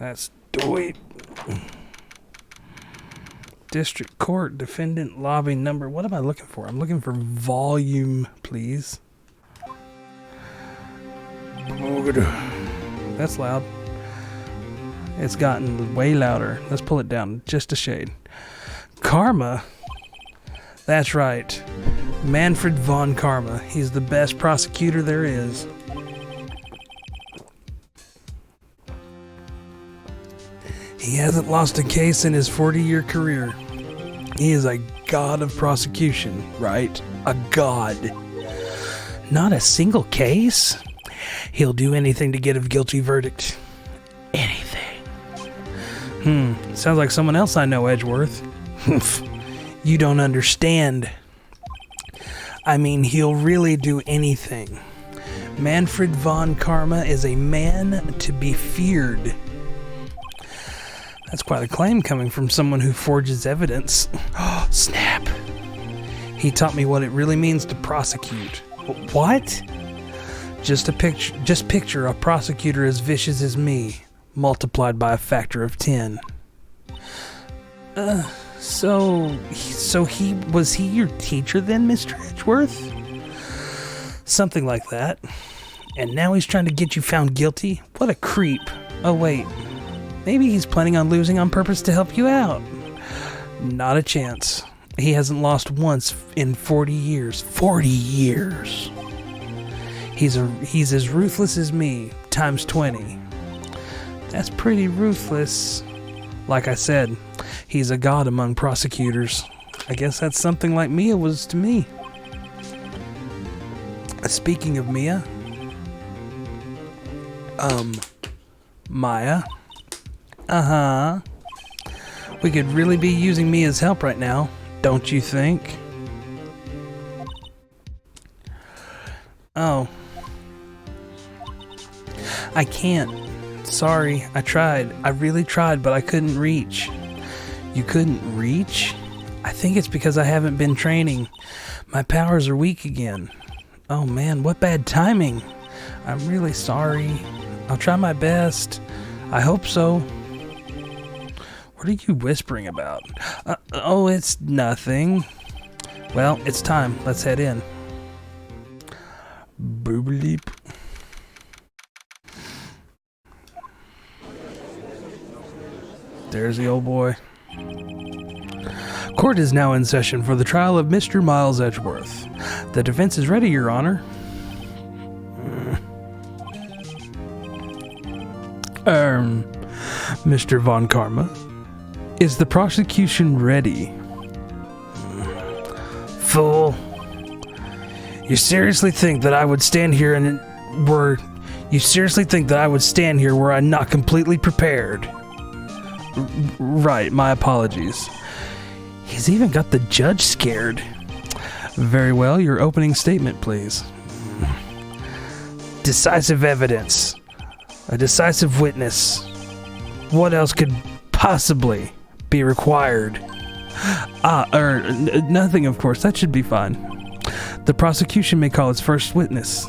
Let's do it. District Court, defendant lobby number. What am I looking for? I'm looking for volume, please. That's loud. It's gotten way louder. Let's pull it down just a shade. Karma? That's right. Manfred von Karma. He's the best prosecutor there is. He hasn't lost a case in his 40-year career. He is a god of prosecution, right? A god. Not a single case? He'll do anything to get a guilty verdict. Anything. Sounds like someone else I know, Edgeworth. You don't understand. I mean, he'll really do anything. Manfred von Karma is a man to be feared. That's quite a claim coming from someone who forges evidence. Oh, snap. He taught me what it really means to prosecute. What? Just picture a prosecutor as vicious as me, multiplied by a factor of 10. So was he your teacher then, Mr. Edgeworth? Something like that. And now he's trying to get you found guilty? What a creep. Oh, wait. Maybe he's planning on losing on purpose to help you out. Not a chance. He hasn't lost once in 40 years. 40 years. He's as ruthless as me, times 20. That's pretty ruthless. Like I said, he's a god among prosecutors. I guess that's something like Mia was to me. Speaking of Mia, Maya. We could really be using Mia's help right now, don't you think? Oh. I can't. Sorry, I tried. I really tried, but I couldn't reach. You couldn't reach? I think it's because I haven't been training. My powers are weak again. Oh man, what bad timing. I'm really sorry. I'll try my best. I hope so. What are you whispering about? Oh, it's nothing. Well, it's time. Let's head in. Boobleep. There's the old boy. Court is now in session for the trial of Mr. Miles Edgeworth. The defense is ready, Your Honor. Mr. von Karma, is the prosecution ready? Fool. You seriously think that I would stand here were I not completely prepared? Right, my apologies. He's even got the judge scared. Very well, your opening statement, please. Decisive evidence. A decisive witness. What else could possibly be required? Nothing, of course. That should be fine. The prosecution may call its first witness.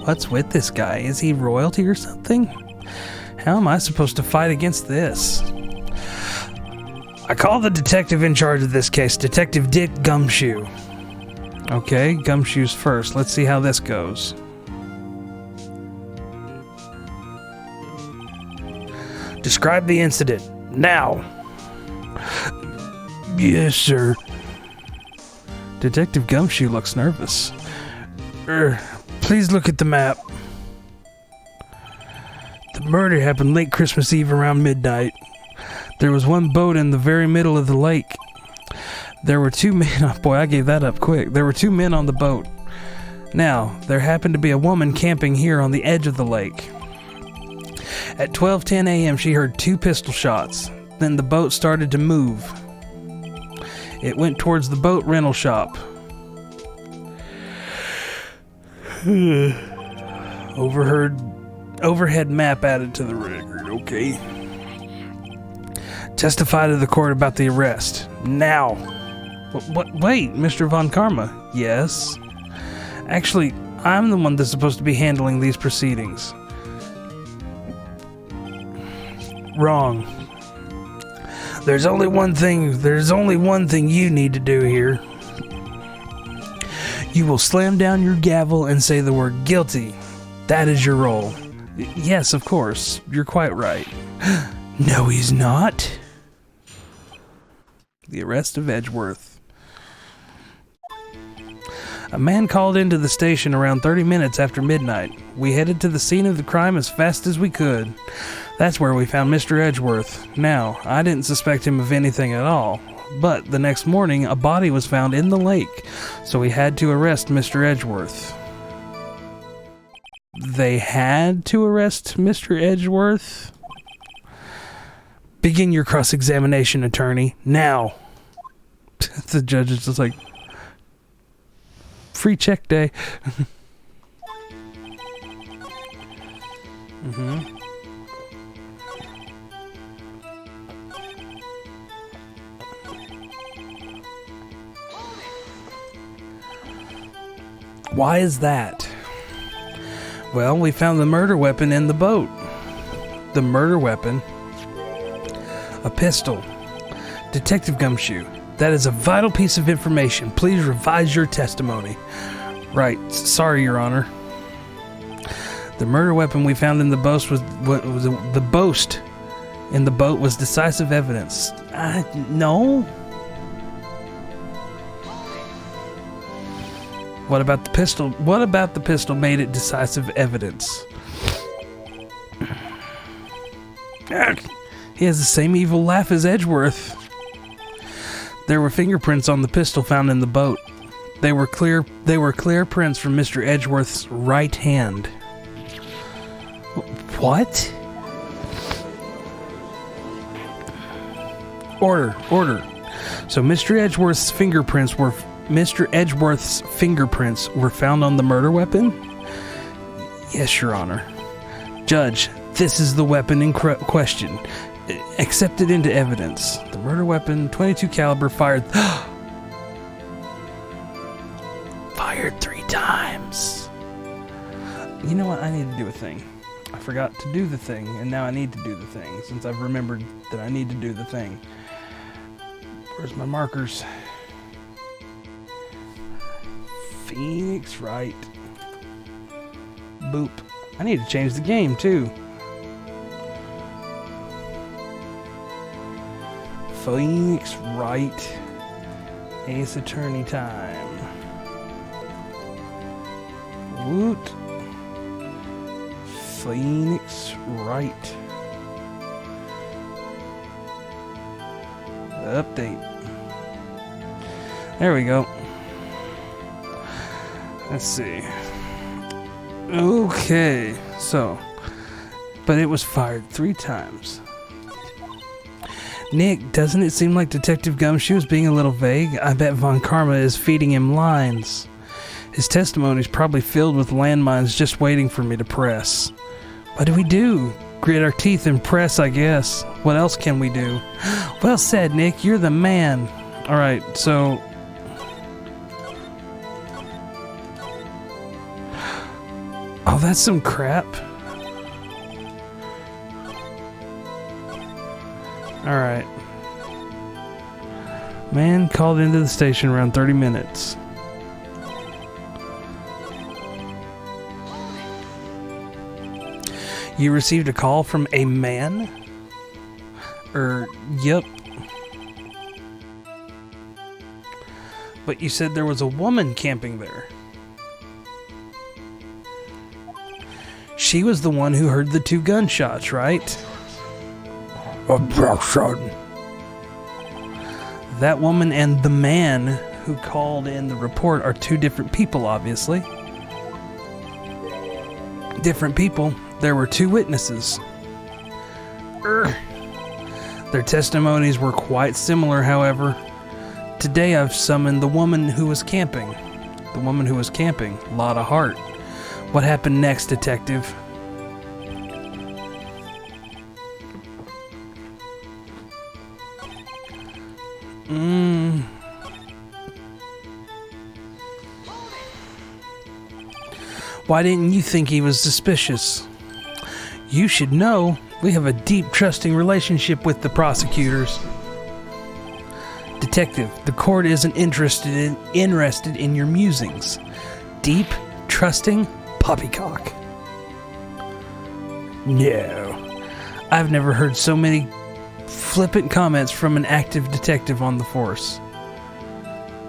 What's with this guy? Is he royalty or something? How am I supposed to fight against this? I call the detective in charge of this case, Detective Dick Gumshoe. Okay, Gumshoe's first. Let's see how this goes. Describe the incident, now. Yes, sir. Detective Gumshoe looks nervous. Please look at the map. The murder happened late Christmas Eve around midnight. There was one boat in the very middle of the lake. There were two men. Oh boy, I gave that up quick. There were two men on the boat. Now, there happened to be a woman camping here on the edge of the lake. At 12:10 a.m., she heard two pistol shots. Then the boat started to move. It went towards the boat rental shop. Overhead map added to the record, okay. Testify to the court about the arrest. Now. Wait, Mr. von Karma. Yes? Actually, I'm the one that's supposed to be handling these proceedings. Wrong. There's only one thing you need to do here. You will slam down your gavel and say the word guilty. That is your role. Yes, of course. You're quite right. No, he's not. The arrest of Edgeworth. A man called into the station around 30 minutes after midnight. We headed to the scene of the crime as fast as we could. That's where we found Mr. Edgeworth. Now, I didn't suspect him of anything at all, but the next morning a body was found in the lake, so we had to arrest Mr. Edgeworth. They had to arrest Mr. Edgeworth? Begin your cross-examination, attorney. Now. The judge is just like, free check day. Why is that? Well, we found the murder weapon in the boat. The murder weapon? A pistol. Detective Gumshoe, that is a vital piece of information. Please revise your testimony. Right. Sorry, Your Honor. The murder weapon we found in the boat was decisive evidence. No. What about the pistol? What about the pistol made it decisive evidence? He has the same evil laugh as Edgeworth. There were fingerprints on the pistol found in the boat. They were clear prints from Mr. Edgeworth's right hand. What? Order. So Mr. Edgeworth's fingerprints were found on the murder weapon? Yes, Your Honor. Judge, this is the weapon in question. Accepted into evidence. The murder weapon, 22 caliber, fired 3 times. You know what? I need to do a thing. I forgot to do the thing, and now I need to do the thing, since I've remembered that I need to do the thing. Where's my markers? Phoenix Wright. Boop. I need to change the game, too. Phoenix Wright. Ace Attorney time. Woot. Phoenix Wright. Update. There we go. Let's see. Okay, so, but it was fired 3 times. Nick, doesn't it seem like Detective Gumshoe is being a little vague? I bet Von Karma is feeding him lines. His testimony is probably filled with landmines just waiting for me to press. What do we do? Grit our teeth and press, I guess. What else can we do? Well said, Nick. You're the man. Alright, so... Oh, that's some crap. Alright. Man called into the station around 30 minutes. You received a call from a man? Yep. But you said there was a woman camping there. She was the one who heard the 2 gunshots, right? Objection. That woman and the man who called in the report are 2 different people, obviously. Different people. There were 2 witnesses. Their testimonies were quite similar, however. Today I've summoned the woman who was camping. The woman who was camping. Lot of heart. What happened next, Detective? Why didn't you think he was suspicious? You should know. We have a deep, trusting relationship with the prosecutors. Detective, the court isn't interested in your musings. Deep, trusting, poppycock. No. I've never heard so many flippant comments from an active detective on the force.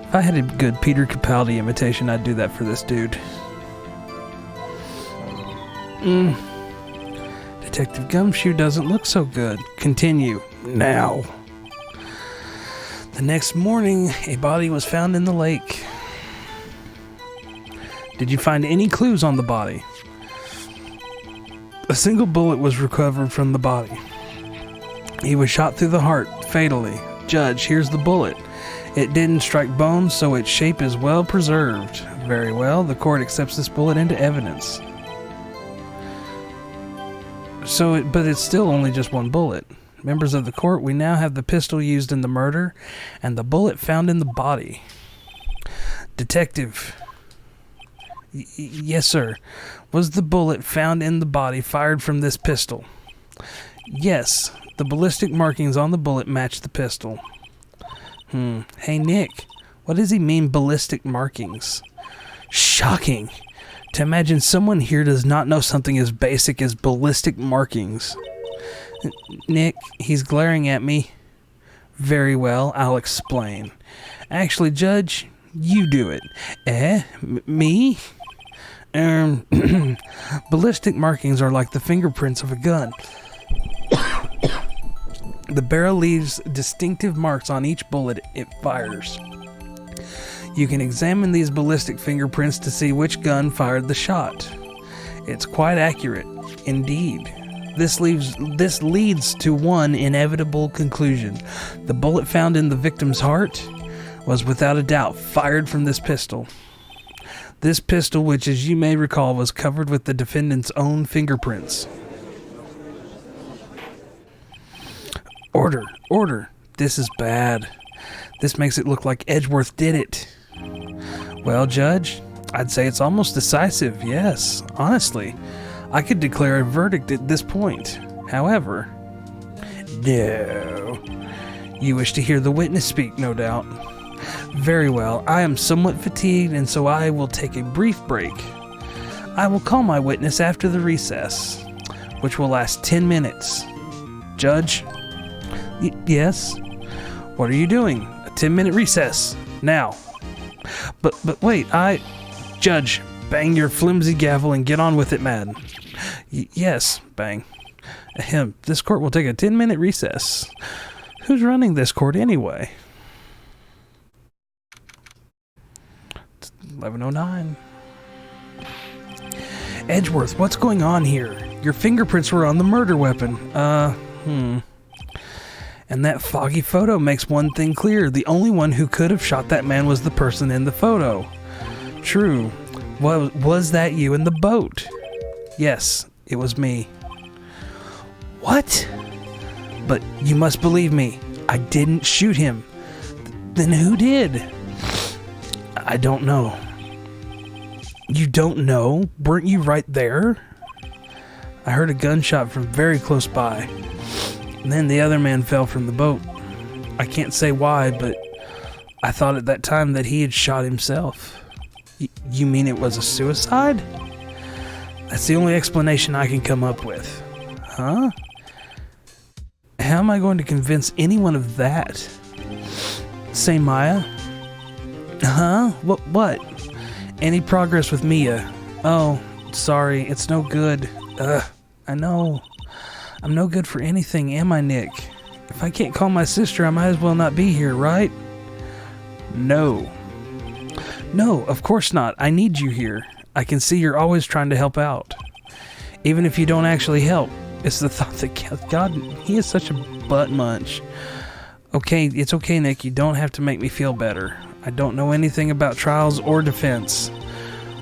If I had a good Peter Capaldi imitation, I'd do that for this dude. Detective Gumshoe doesn't look so good. Continue. Now. The next morning, a body was found in the lake. Did you find any clues on the body? A single bullet was recovered from the body. He was shot through the heart, fatally. Judge, here's the bullet. It didn't strike bones, so its shape is well preserved. Very well, the court accepts this bullet into evidence. But it's still only just one bullet. Members of the court, we now have the pistol used in the murder and the bullet found in the body. Detective. Yes, sir. Was the bullet found in the body fired from this pistol? Yes. The ballistic markings on the bullet match the pistol. Hey, Nick. What does he mean, ballistic markings? Shocking. To imagine someone here does not know something as basic as ballistic markings. Nick, he's glaring at me. Very well, I'll explain. Actually, Judge, you do it. Me? Ballistic markings are like the fingerprints of a gun. The barrel leaves distinctive marks on each bullet it fires. You can examine these ballistic fingerprints to see which gun fired the shot. It's quite accurate, indeed. This leads to one inevitable conclusion. The bullet found in the victim's heart was without a doubt fired from this pistol. This pistol, which as you may recall, was covered with the defendant's own fingerprints. Order. This is bad. This makes it look like Edgeworth did it. Well, Judge, I'd say it's almost decisive, yes. Honestly, I could declare a verdict at this point. However, no. You wish to hear the witness speak, no doubt. Very well, I am somewhat fatigued, and so I will take a brief break. I will call my witness after the recess, which will last 10 minutes. Judge? Yes? What are you doing? A 10-minute recess. Now. But wait, Judge, bang your flimsy gavel and get on with it, man. Yes, bang. This court will take a 10-minute recess. Who's running this court anyway? It's 11:09. Edgeworth, what's going on here? Your fingerprints were on the murder weapon. And that foggy photo makes one thing clear. The only one who could have shot that man was the person in the photo. True. Was that you in the boat? Yes, it was me. What? But you must believe me. I didn't shoot him. Then who did? I don't know. You don't know? Weren't you right there? I heard a gunshot from very close by. And then the other man fell from the boat. I can't say why, but I thought at that time that he had shot himself. You mean it was a suicide? That's the only explanation I can come up with. Huh? How am I going to convince anyone of that? Say Maya? Huh? What? Any progress with Mia? Oh, sorry, it's no good. I know. I'm no good for anything, am I, Nick? If I can't call my sister, I might as well not be here, right? No. No, of course not. I need you here. I can see you're always trying to help out. Even if you don't actually help. It's the thought that God, he is such a butt munch. Okay, it's okay, Nick. You don't have to make me feel better. I don't know anything about trials or defense.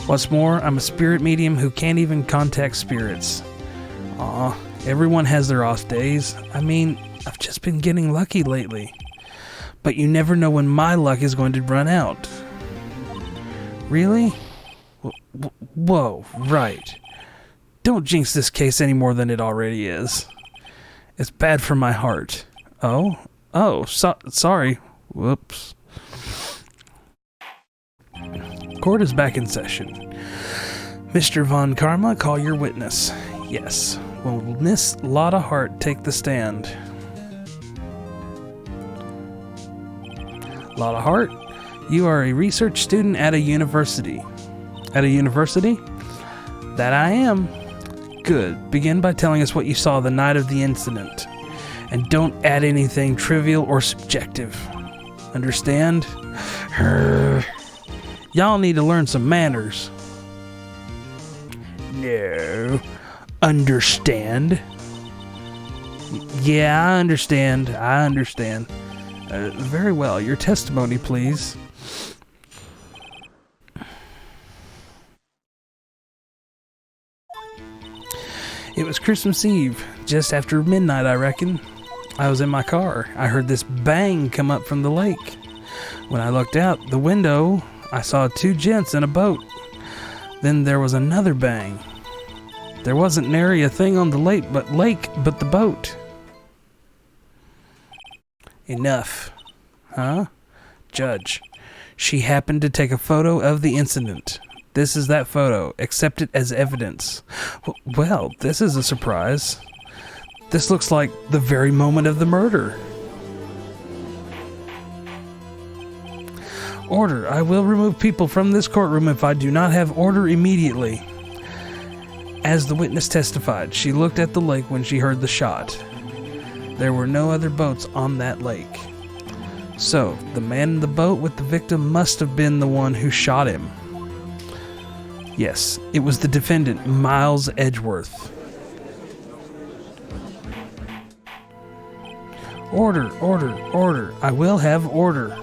What's more, I'm a spirit medium who can't even contact spirits. Aw. Everyone has their off days. I mean, I've just been getting lucky lately. But you never know when my luck is going to run out. Really? Whoa, right. Don't jinx this case any more than it already is. It's bad for my heart. Sorry. Whoops. Court is back in session. Mr. Von Karma, call your witness. Yes. Will Miss Lotta Hart take the stand? Lotta Hart, you are a research student at a university. At a university? That I am. Good. Begin by telling us what you saw the night of the incident. And don't add anything trivial or subjective. Understand? Y'all need to learn some manners. No. Understand? Yeah, I understand. Very well. Your testimony, please. It was Christmas Eve, just after midnight, I reckon. I was in my car. I heard this bang come up from the lake. When I looked out the window, I saw two gents in a boat. Then there was another bang. There wasn't nary a thing on the lake but the boat. Enough. Huh? Judge, she happened to take a photo of the incident. This is that photo. Accept it as evidence. Well, this is a surprise. This looks like the very moment of the murder. Order. I will remove people from this courtroom if I do not have order immediately. As the witness testified, she looked at the lake when she heard the shot. There were no other boats on that lake. So, the man in the boat with the victim must have been the one who shot him. Yes, it was the defendant, Miles Edgeworth. Order, order, order. I will have order.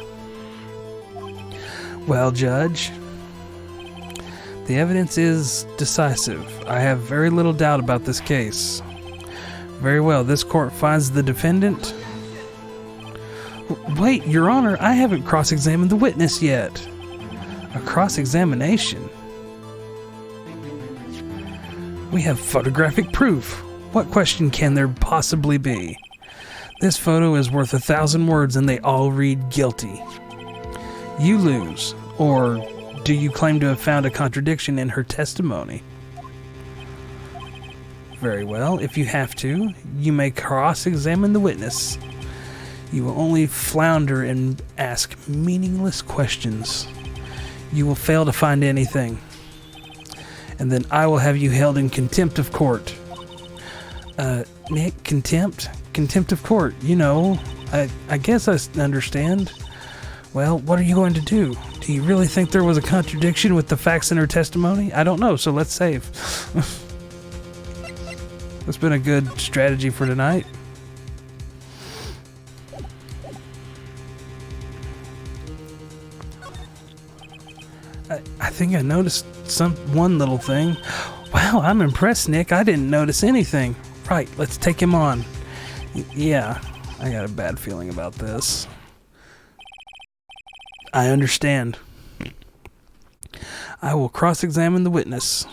Well, Judge, the evidence is decisive. I have very little doubt about this case. Very well, this court finds the defendant... Wait, Your Honor, I haven't cross-examined the witness yet. A cross-examination? We have photographic proof. What question can there possibly be? This photo is worth 1,000 words and they all read guilty. You lose. Or do you claim to have found a contradiction in her testimony? Very well. If you have to, you may cross-examine the witness. You will only flounder and ask meaningless questions. You will fail to find anything. And then I will have you held in contempt of court. Nick, contempt? Contempt of court, you know. I guess I understand. Well, what are you going to do? Do you really think there was a contradiction with the facts in her testimony? I don't know, so let's save. That's been a good strategy for tonight. I think I noticed one little thing. Wow, I'm impressed, Nick. I didn't notice anything. Right, let's take him on. Yeah, I got a bad feeling about this. I understand. I will cross-examine the witness.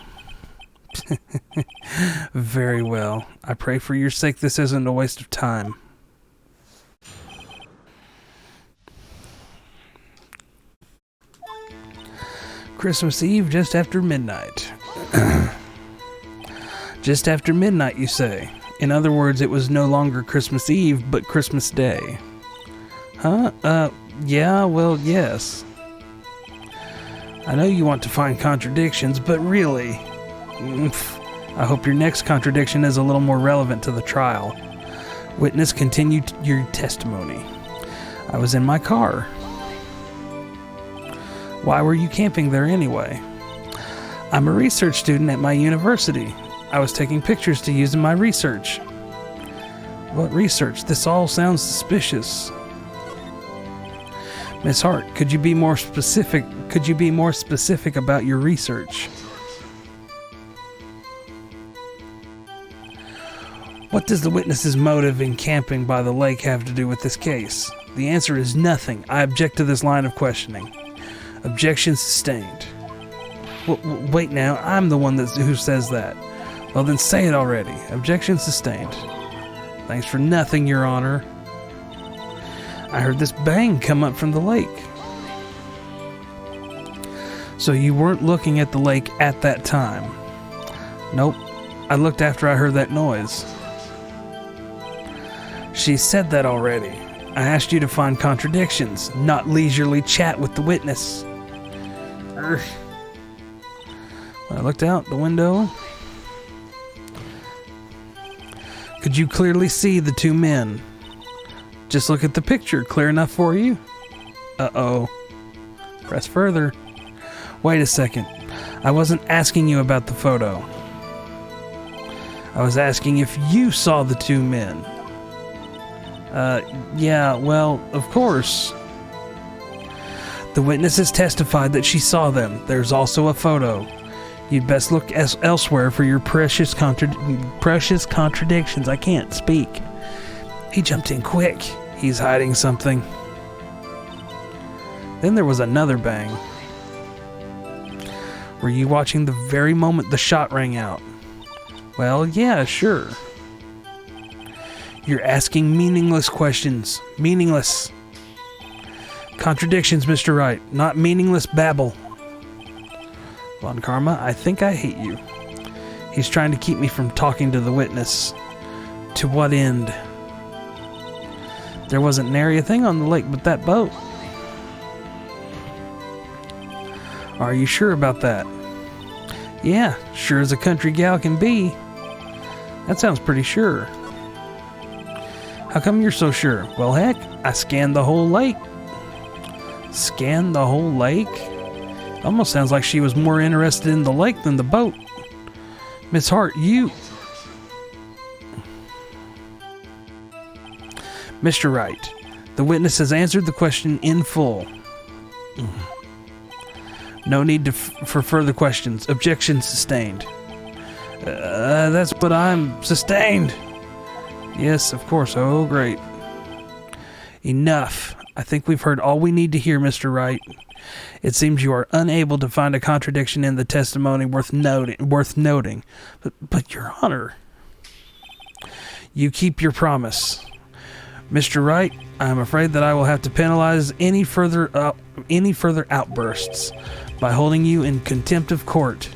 Very well. I pray for your sake this isn't a waste of time. Christmas Eve, just after midnight. Just after midnight, you say? In other words, it was no longer Christmas Eve, but Christmas Day. Huh? Yeah, well, yes. I know you want to find contradictions, but really... I hope your next contradiction is a little more relevant to the trial. Witness, continue your testimony. I was in my car. Why were you camping there anyway? I'm a research student at my university. I was taking pictures to use in my research. What research? This all sounds suspicious. Miss Hart, could you be more specific? Could you be more specific about your research? What does the witness's motive in camping by the lake have to do with this case? The answer is nothing. I object to this line of questioning. Objection sustained. Wait now, I'm the one who says that. Well then say it already. Objection sustained. Thanks for nothing, Your Honor. I heard this bang come up from the lake. So you weren't looking at the lake at that time? Nope. I looked after I heard that noise. She said that already. I asked you to find contradictions, not leisurely chat with the witness. When I looked out the window, could you clearly see the two men? Just look at the picture. Clear enough for you? Uh-oh. Press further. Wait a second. I wasn't asking you about the photo. I was asking if you saw the two men. Yeah, well, of course. The witness has testified that she saw them. There's also a photo. You'd best look elsewhere for your precious contradictions. I can't speak. He jumped in quick. He's hiding something. Then there was another bang. Were you watching the very moment the shot rang out? Well, yeah, sure. You're asking meaningless questions. Meaningless. Contradictions, Mr. Wright, not meaningless babble. Von Karma, I think I hate you. He's trying to keep me from talking to the witness. To what end? There wasn't nary a thing on the lake but that boat. Are you sure about that? Yeah, sure as a country gal can be. That sounds pretty sure. How come you're so sure? Well, heck, I scanned the whole lake. Scanned the whole lake? Almost sounds like she was more interested in the lake than the boat. Miss Hart, you... Mr. Wright, the witness has answered the question in full. No need for further questions. Objection sustained. That's what I'm... Sustained! Yes, of course. Oh, great. Enough. I think we've heard all we need to hear, Mr. Wright. It seems you are unable to find a contradiction in the testimony worth noting. But Your Honor, you keep your promise. Mr. Wright, I am afraid that I will have to penalize any further outbursts by holding you in contempt of court.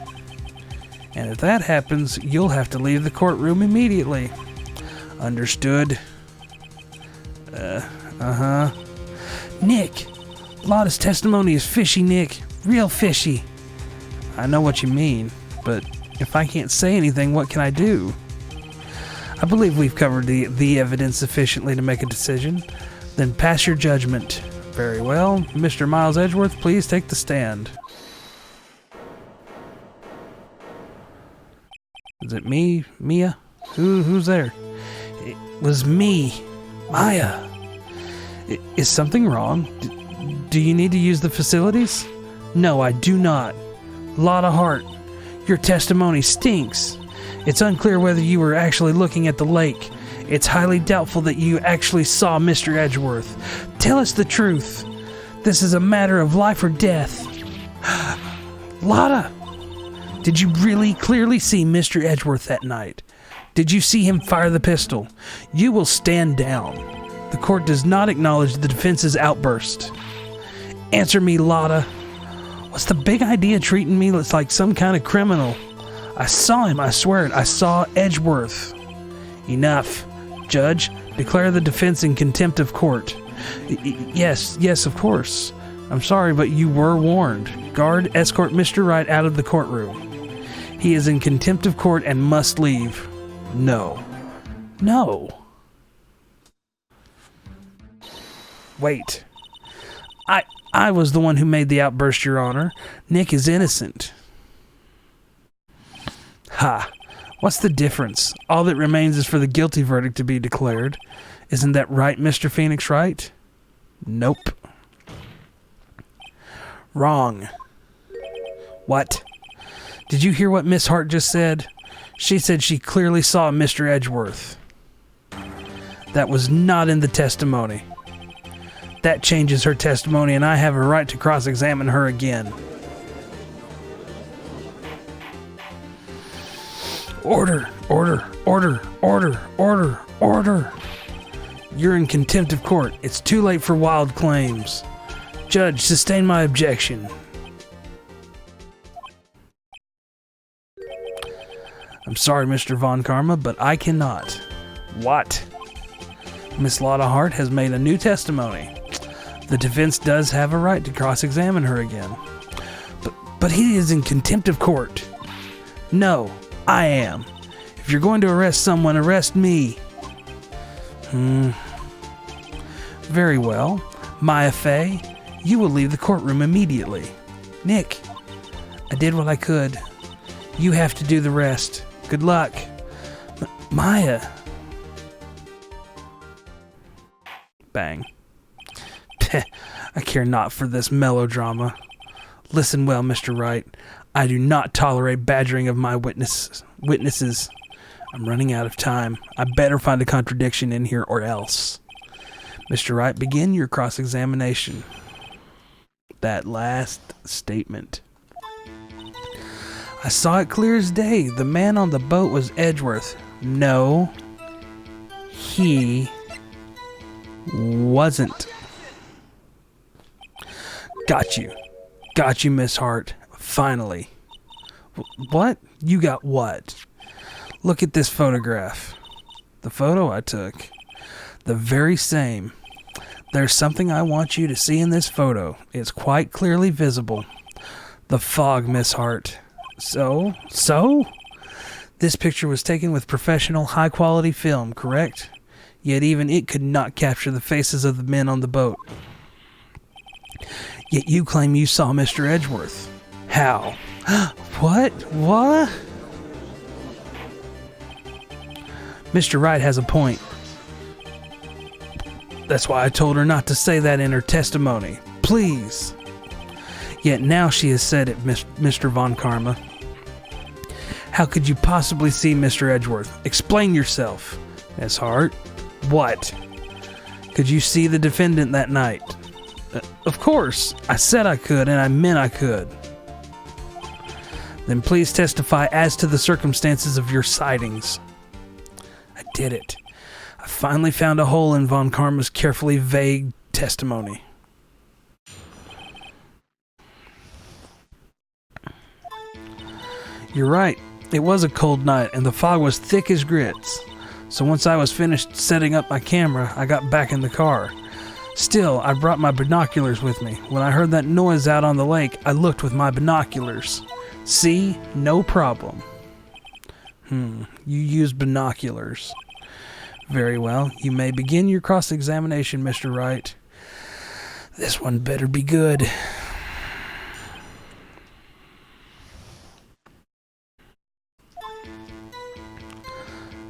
And if that happens, you'll have to leave the courtroom immediately. Understood. Nick, Lotta's testimony is fishy, Nick. Real fishy. I know what you mean, but if I can't say anything, what can I do? I believe we've covered the evidence sufficiently to make a decision. Then pass your judgment. Very well. Mr. Miles Edgeworth, please take the stand. Is it me? Mia? Who's there? It was me. Maya. Is something wrong? Do you need to use the facilities? No, I do not. Lotta Hart, your testimony stinks. It's unclear whether you were actually looking at the lake. It's highly doubtful that you actually saw Mr. Edgeworth. Tell us the truth. This is a matter of life or death. Lotta, did you really clearly see Mr. Edgeworth that night? Did you see him fire the pistol? You will stand down. The court does not acknowledge the defense's outburst. Answer me, Lotta. What's the big idea treating me like some kind of criminal? I saw him, I swear it. I saw Edgeworth. Enough. Judge, declare the defense in contempt of court. Yes, of course. I'm sorry, but you were warned. Guard, escort Mr. Wright out of the courtroom. He is in contempt of court and must leave. No. Wait. I was the one who made the outburst, Your Honor. Nick is innocent. Ha! What's the difference? All that remains is for the guilty verdict to be declared. Isn't that right, Mr. Phoenix Wright? Nope. Wrong. What? Did you hear what Miss Hart just said? She said she clearly saw Mr. Edgeworth. That was not in the testimony. That changes her testimony, and I have a right to cross-examine her again. Order. Order! You're in contempt of court. It's too late for wild claims. Judge, sustain my objection. I'm sorry, Mr. Von Karma, but I cannot. What? Miss Lotta Hart has made a new testimony. The defense does have a right to cross-examine her again. But he is in contempt of court. No, I am. If you're going to arrest someone, arrest me. Very well. Maya Fey, you will leave the courtroom immediately. Nick, I did what I could. You have to do the rest. Good luck. Maya. Bang. I care not for this melodrama. Listen well, Mr. Wright. I do not tolerate badgering of my witnesses. I'm running out of time. I better find a contradiction in here or else. Mr. Wright, begin your cross-examination. That last statement. I saw it clear as day. The man on the boat was Edgeworth. No, he wasn't. Got you. Got you, Miss Hart. Finally. What? You got what? Look at this photograph. The photo I took. The very same. There's something I want you to see in this photo. It's quite clearly visible. The fog, Miss Hart. So? This picture was taken with professional, high-quality film, correct? Yet even it could not capture the faces of the men on the boat. Yet you claim you saw Mr. Edgeworth. How? What? Mr. Wright has a point. That's why I told her not to say that in her testimony. Please. Yet now she has said it, Mr. Von Karma. How could you possibly see Mr. Edgeworth? Explain yourself. Miss Hart. What? Could you see the defendant that night? Of course. I said I could, and I meant I could. Then please testify as to the circumstances of your sightings. I did it. I finally found a hole in Von Karma's carefully vague testimony. You're right. It was a cold night, and the fog was thick as grits. So once I was finished setting up my camera, I got back in the car. Still, I brought my binoculars with me. When I heard that noise out on the lake, I looked with my binoculars. See? No problem. You used binoculars. Very well. You may begin your cross-examination, Mr. Wright. This one better be good.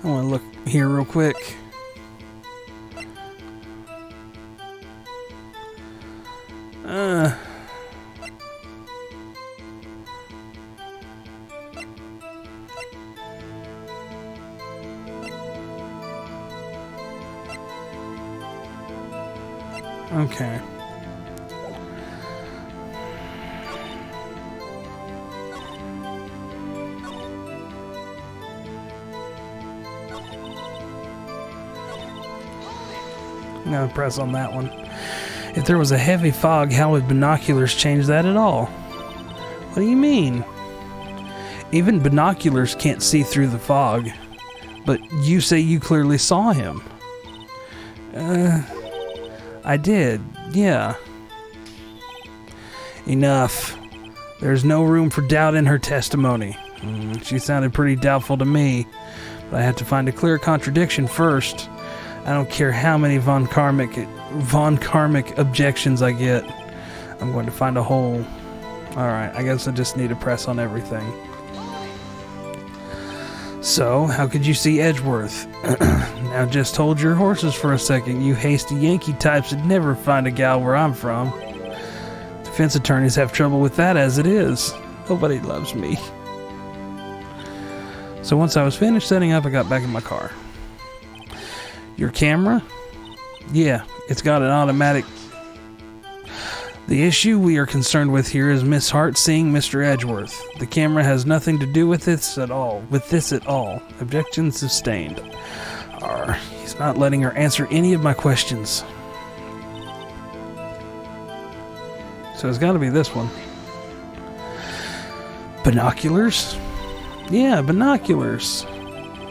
I want to look here real quick. Okay. I'm going to press on that one. If there was a heavy fog, how would binoculars change that at all? What do you mean? Even binoculars can't see through the fog. But you say you clearly saw him. I did, yeah. Enough. There's no room for doubt in her testimony. She sounded pretty doubtful to me, but I had to find a clear contradiction first. I don't care how many von Karmic objections I get. I'm going to find a hole. Alright, I guess I just need to press on everything. So, how could you see Edgeworth? Now just hold your horses for a second. You hasty Yankee types would never find a gal where I'm from. Defense attorneys have trouble with that as it is. Nobody loves me. So once I was finished setting up, I got back in my car. Your camera? Yeah, it's got an automatic. The issue we are concerned with here is Miss Hart seeing Mr. Edgeworth. The camera has nothing to do with this at all. Objection sustained. It's not letting her answer any of my questions. So it's got to be this one. Binoculars? Yeah, binoculars.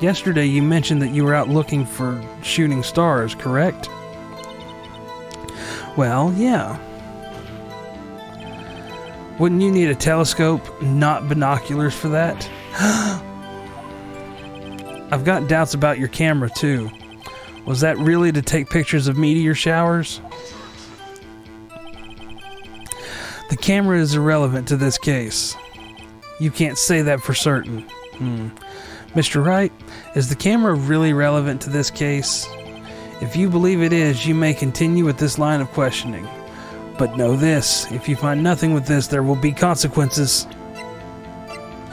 Yesterday you mentioned that you were out looking for shooting stars, correct? Well, yeah. Wouldn't you need a telescope, not binoculars for that? I've got doubts about your camera, too. Was that really to take pictures of meteor showers? The camera is irrelevant to this case. You can't say that for certain. Mr. Wright, is the camera really relevant to this case? If you believe it is, you may continue with this line of questioning. But know this, if you find nothing with this, there will be consequences.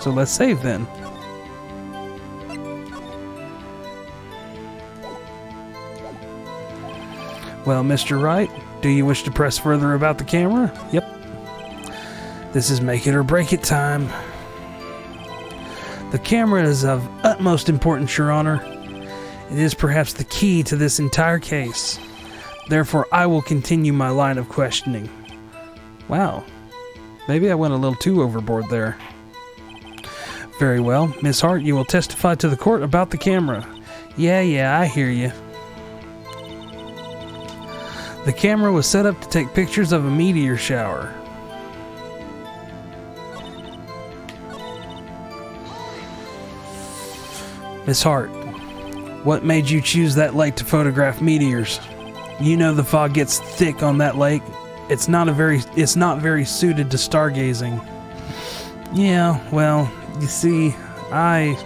So let's save then. Well, Mr. Wright, do you wish to press further about the camera? Yep. This is make it or break it time. The camera is of utmost importance, Your Honor. It is perhaps the key to this entire case. Therefore, I will continue my line of questioning. Wow. Maybe I went a little too overboard there. Very well. Miss Hart, you will testify to the court about the camera. Yeah, I hear you. The camera was set up to take pictures of a meteor shower. Miss Hart, what made you choose that lake to photograph meteors? You know the fog gets thick on that lake. It's not very suited to stargazing. Yeah, well, you see, I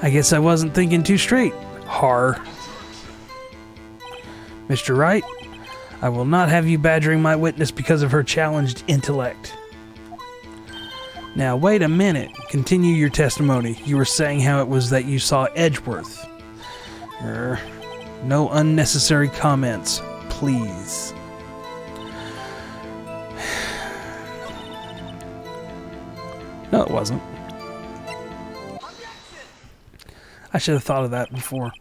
guess I wasn't thinking too straight. Har. Mr. Wright, I will not have you badgering my witness because of her challenged intellect. Now, wait a minute. Continue your testimony. You were saying how it was that you saw Edgeworth. No unnecessary comments, please. No, it wasn't. I should have thought of that before.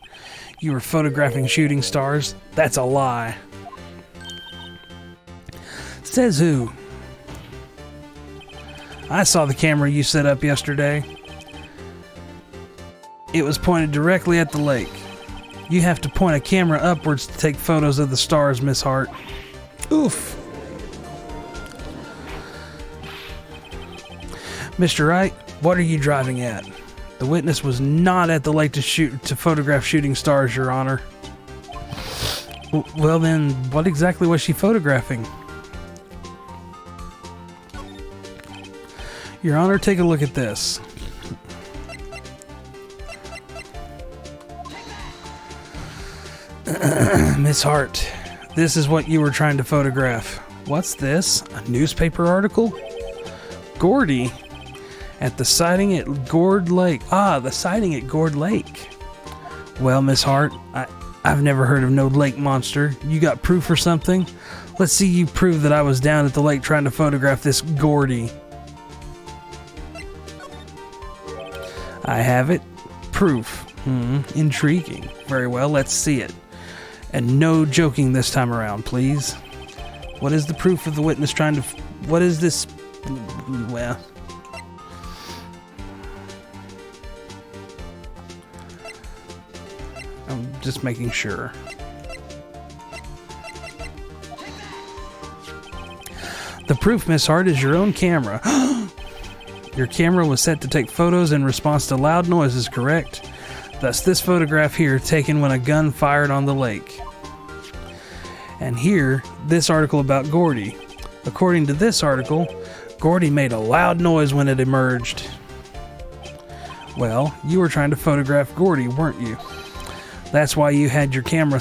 You were photographing shooting stars? That's a lie. Says who? I saw the camera you set up yesterday. It was pointed directly at the lake. You have to point a camera upwards to take photos of the stars, Miss Hart. Oof. Mr. Wright, what are you driving at? The witness was not at the lake to photograph shooting stars, Your Honor. Well then, what exactly was she photographing? Your Honor, take a look at this. Miss Hart, this is what you were trying to photograph. What's this? A newspaper article? Gordy at the sighting at Gourd Lake. Ah, the sighting at Gourd Lake. Well, Miss Hart, I've never heard of no lake monster. You got proof or something? Let's see you prove that I was down at the lake trying to photograph this Gordy. I have it. Proof. Intriguing. Very well, let's see it. And no joking this time around, please. What is the proof of the witness trying to... What is this... Well... I'm just making sure. The proof, Miss Hart, is your own camera. Your camera was set to take photos in response to loud noises, correct? Thus, this photograph here taken when a gun fired on the lake. And here, this article about Gordy. According to this article, Gordy made a loud noise when it emerged. Well, you were trying to photograph Gordy, weren't you? That's why you had your camera.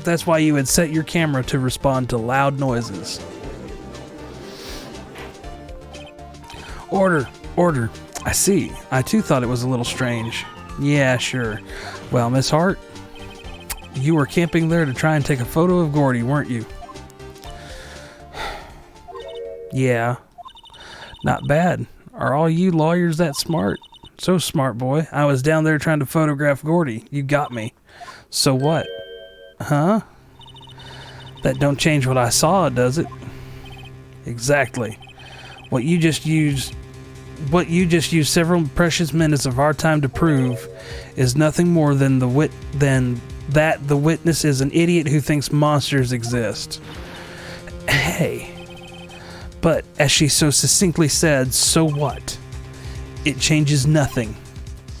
That's why you had set your camera to respond to loud noises. Order. I see. I too thought it was a little strange. Yeah, sure. Well, Miss Hart, you were camping there to try and take a photo of Gordy, weren't you? Yeah. Not bad. Are all you lawyers that smart? So smart, boy. I was down there trying to photograph Gordy. You got me. So what? Huh? That don't change what I saw, does it? Exactly. What you just used several precious minutes of our time to prove is nothing more than that the witness is an idiot who thinks monsters exist. Hey. But, as she so succinctly said, so what? It changes nothing.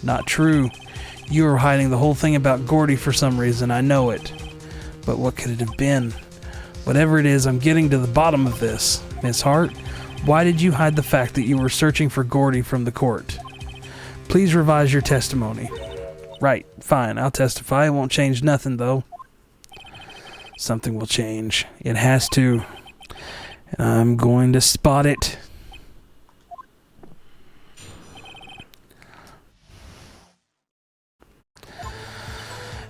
Not true. You are hiding the whole thing about Gordy for some reason, I know it. But what could it have been? Whatever it is, I'm getting to the bottom of this. Miss Hart, why did you hide the fact that you were searching for Gordy from the court? Please revise your testimony. Right, fine, I'll testify. It won't change nothing, though. Something will change. It has to. And I'm going to spot it.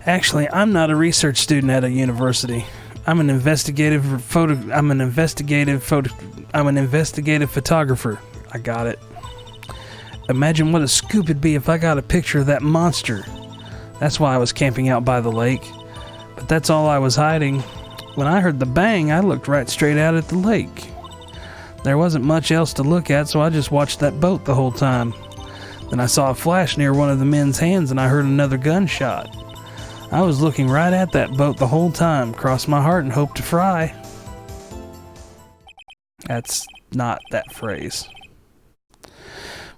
Actually, I'm not a research student at a university. I'm an investigative photographer. I got it. Imagine what a scoop it'd be if I got a picture of that monster. That's why I was camping out by the lake. But that's all I was hiding. When I heard the bang, I looked right straight out at the lake. There wasn't much else to look at, so I just watched that boat the whole time. Then I saw a flash near one of the men's hands and I heard another gunshot. I was looking right at that boat the whole time, crossed my heart and hoped to fry. That's not that phrase.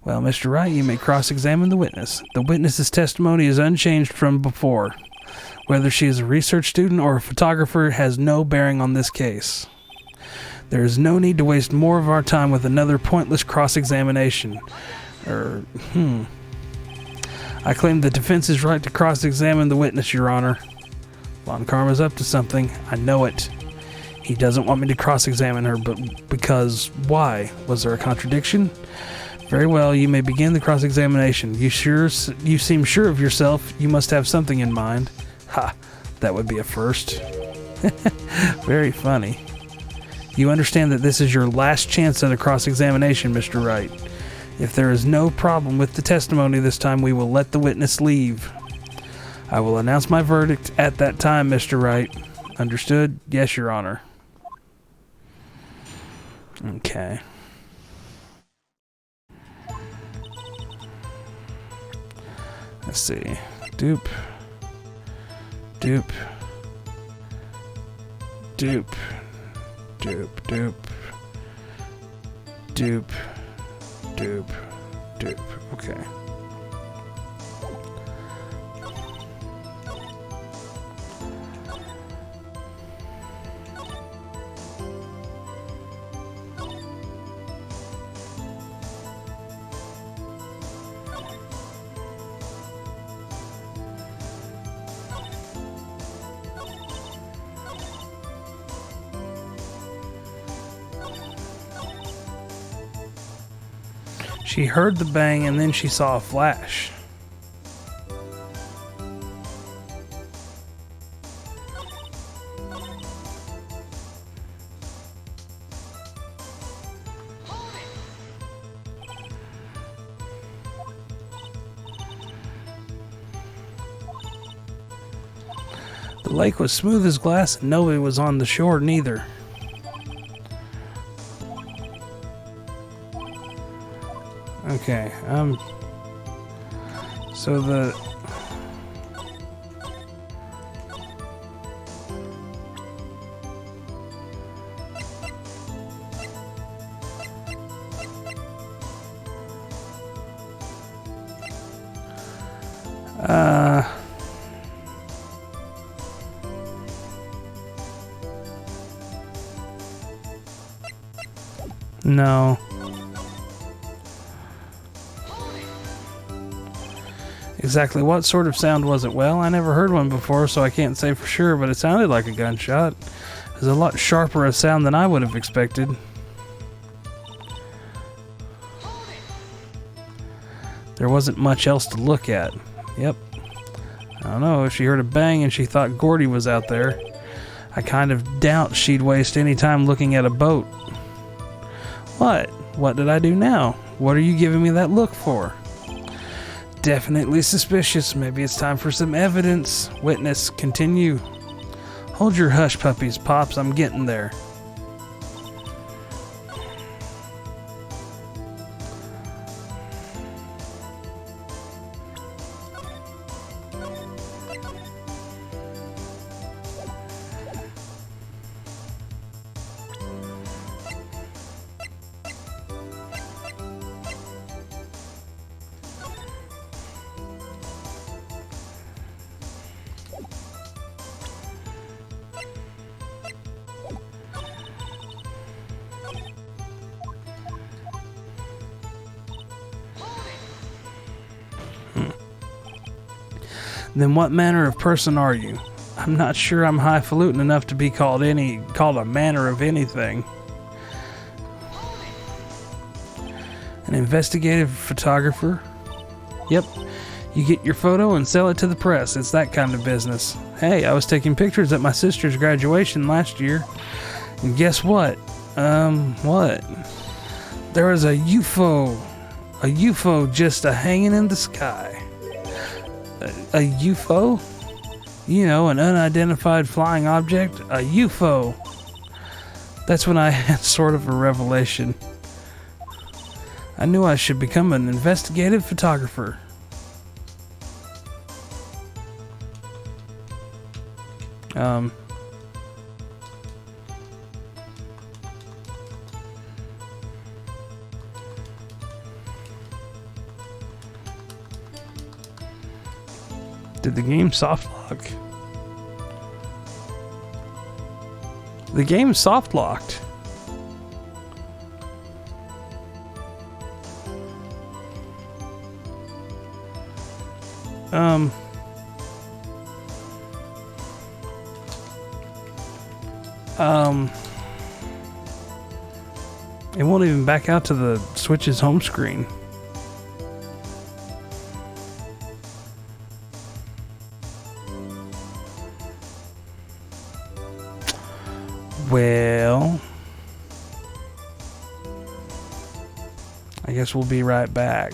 Well, Mr. Wright, you may cross-examine the witness. The witness's testimony is unchanged from before. Whether she is a research student or a photographer has no bearing on this case. There is no need to waste more of our time with another pointless cross-examination. I claim the defense's right to cross-examine the witness, Your Honor. Von Karma's up to something. I know it. He doesn't want me to cross-examine her, but because why? Was there a contradiction? Very well, you may begin the cross-examination. You seem sure of yourself. You must have something in mind. Ha! That would be a first. Very funny. You understand that this is your last chance at a cross-examination, Mr. Wright. If there is no problem with the testimony this time, we will let the witness leave. I will announce my verdict at that time, Mr. Wright. Understood? Yes, Your Honor. Okay. Let's see. Dupe. Dupe. Dupe. Dupe. Dupe. Dupe. Dupe. Dupe. Okay. She heard the bang and then she saw a flash. The lake was smooth as glass and nobody was on the shore neither. Okay, so the... No. Exactly what sort of sound was it? Well, I never heard one before, so I can't say for sure, but it sounded like a gunshot. It was a lot sharper a sound than I would have expected. There wasn't much else to look at. Yep. I don't know, if she heard a bang and she thought Gordy was out there, I kind of doubt she'd waste any time looking at a boat. What? What did I do now? What are you giving me that look for? Definitely suspicious. Maybe it's time for some evidence. Witness, continue. Hold your hush, puppies. Pops, I'm getting there. Then what manner of person are you? I'm not sure I'm highfalutin enough to be called a manner of anything. An investigative photographer? Yep. You get your photo and sell it to the press. It's that kind of business. Hey, I was taking pictures at my sister's graduation last year. And guess what? What? There was a UFO just hanging in the sky. A UFO? You know, an unidentified flying object? A UFO. That's when I had sort of a revelation. I knew I should become an investigative photographer. Did the game soft lock? The game soft locked. It won't even back out to the Switch's home screen. Well, I guess we'll be right back.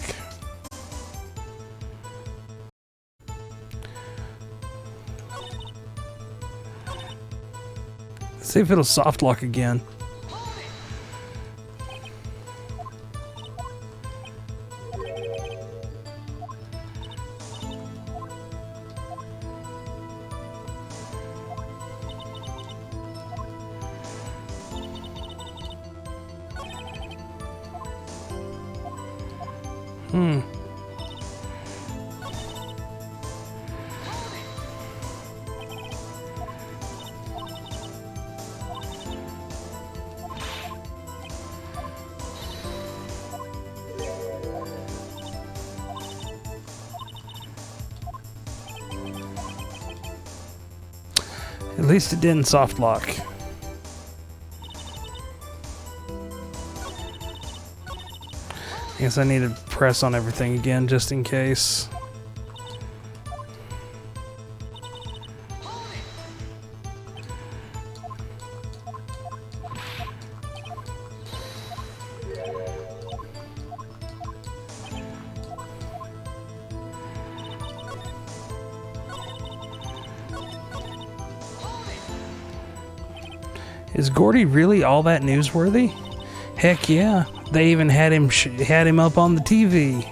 Let's see if it'll soft lock again. At least it didn't soft lock. I guess I need to press on everything again just in case. Is Gordy really all that newsworthy? Heck yeah, they even had him up on the TV.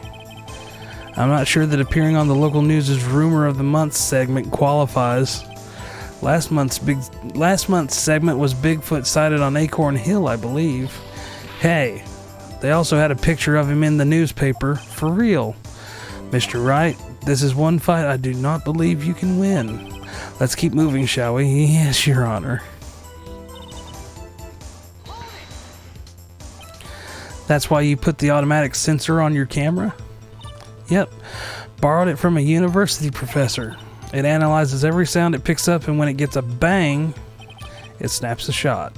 I'm not sure that appearing on the local news' Rumor of the Month segment qualifies. Last month's segment was Bigfoot sighted on Acorn Hill, I believe. Hey, they also had a picture of him in the newspaper, for real. Mr. Wright, this is one fight I do not believe you can win. Let's keep moving, shall we? Yes, Your Honor. That's why you put the automatic sensor on your camera? Yep. Borrowed it from a university professor. It analyzes every sound it picks up, and when it gets a bang, it snaps a shot.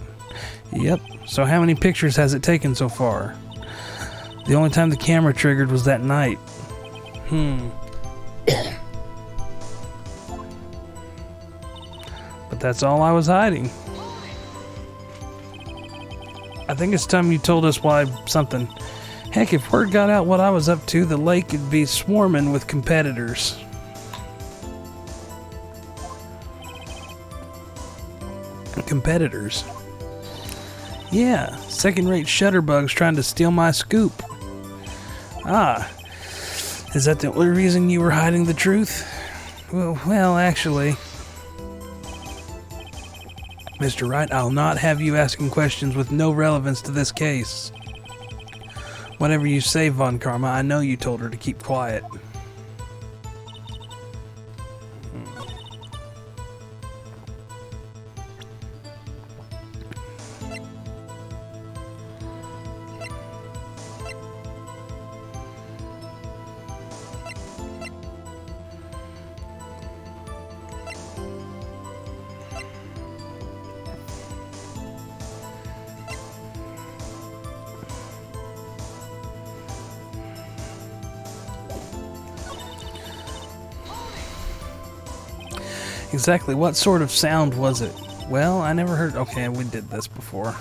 Yep. So how many pictures has it taken so far? The only time the camera triggered was that night. But that's all I was hiding. I think it's time you told us why something. Heck, if word got out what I was up to, the lake would be swarming with competitors. Competitors? Yeah, second-rate shutterbugs trying to steal my scoop. Ah, is that the only reason you were hiding the truth? Well, actually... Mr. Wright, I'll not have you asking questions with no relevance to this case. Whatever you say, Von Karma, I know you told her to keep quiet. Exactly what sort of sound was it? Well, I never heard... Okay, we did this before.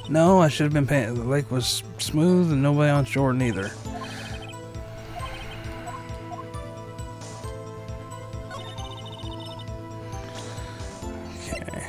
No, I should have been paying. The lake was smooth and nobody on shore neither. Okay.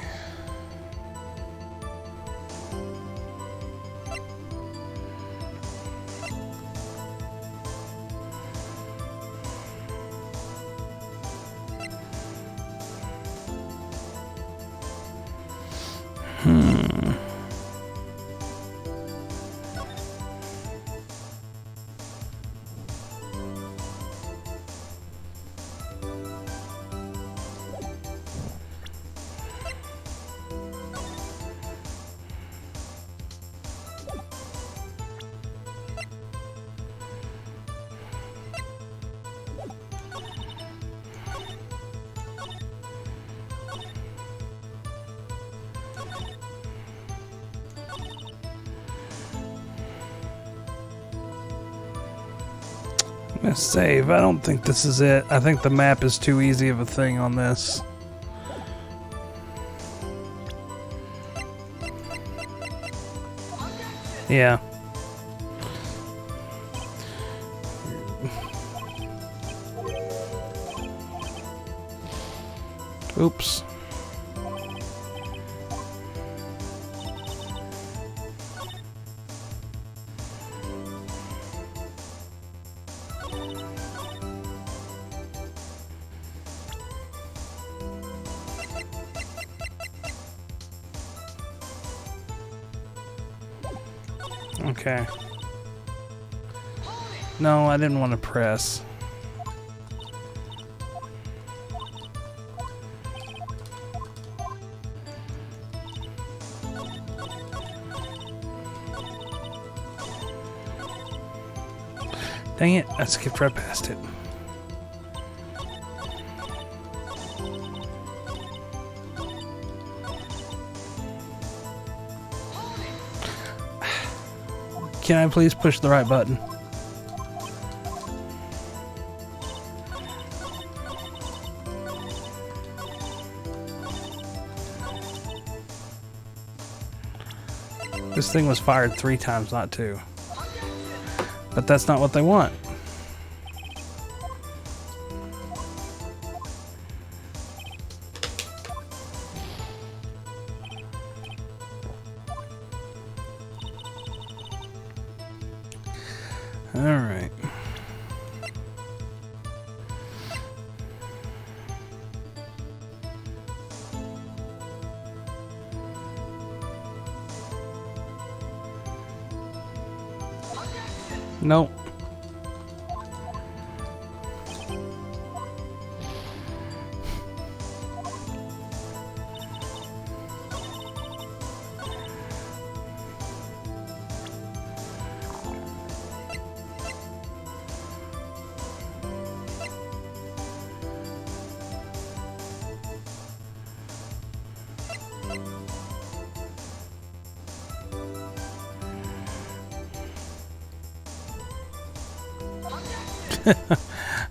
I'm gonna save. I don't think this is it. I think the map is too easy of a thing on this. Yeah. Oops. Okay. No, I didn't want to press. Dang it, I skipped right past it. Can I please push the right button? This thing was fired 3 times, not 2. But that's not what they want. All right. Nope.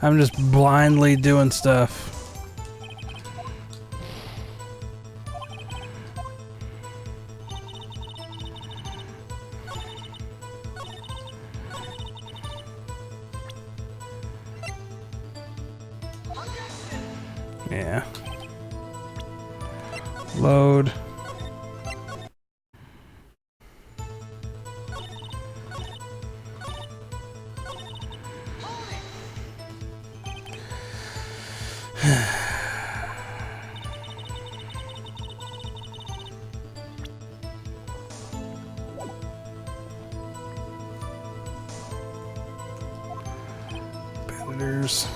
I'm just blindly doing stuff. Yeah. Load. Editors.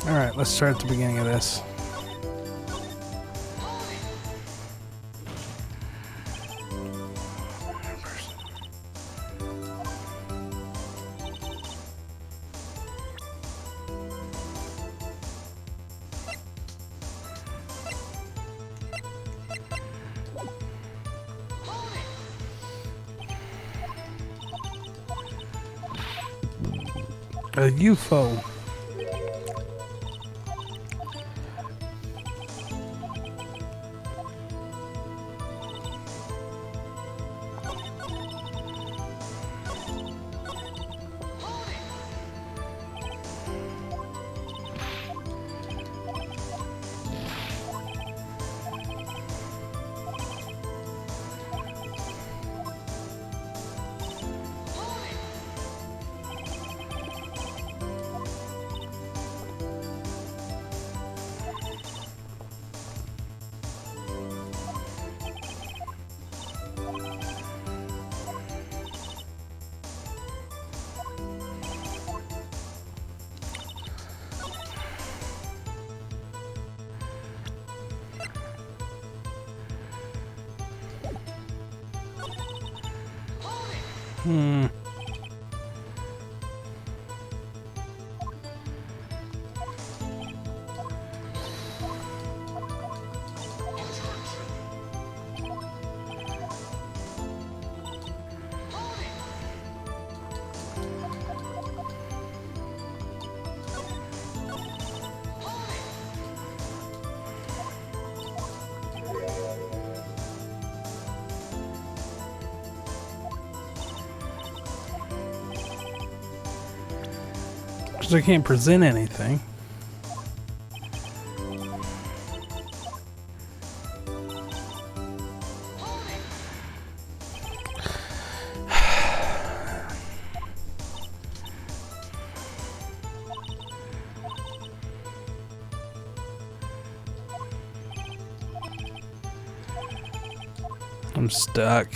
Alright, let's start at the beginning of this. A UFO. Because I can't present anything. I'm stuck.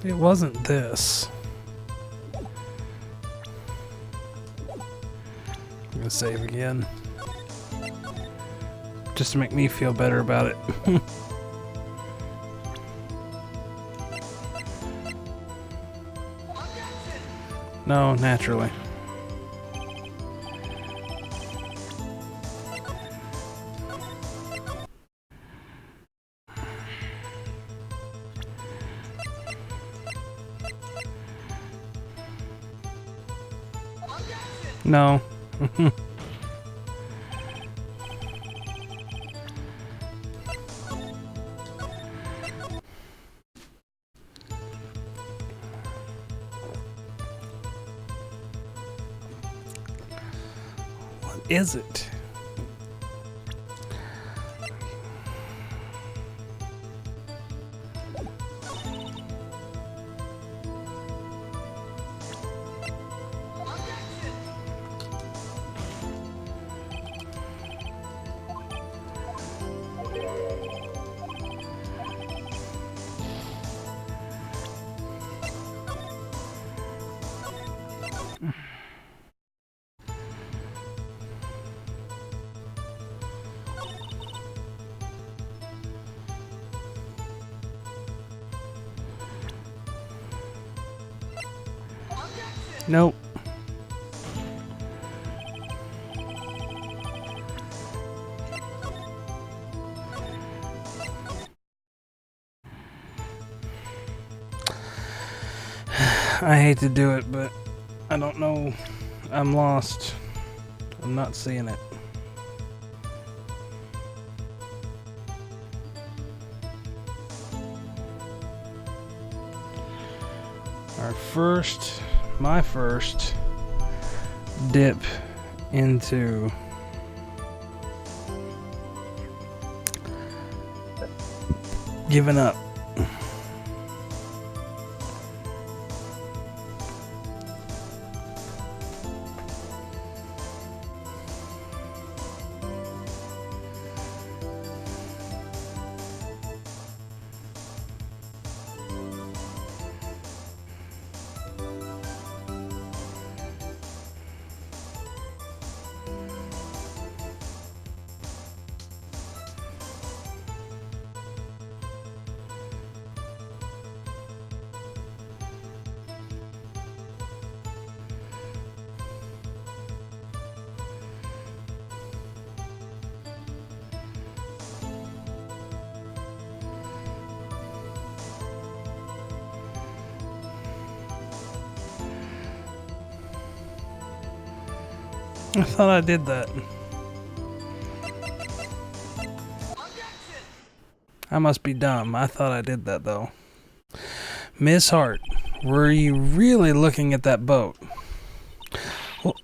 It wasn't this. I'm gonna save again. Just to make me feel better about it. No, naturally. No. is it? Nope. I hate to do it, but I don't know. I'm lost. I'm not seeing it. My first dip into giving up. I thought I did that. I must be dumb. I thought I did that though. Miss Hart, were you really looking at that boat?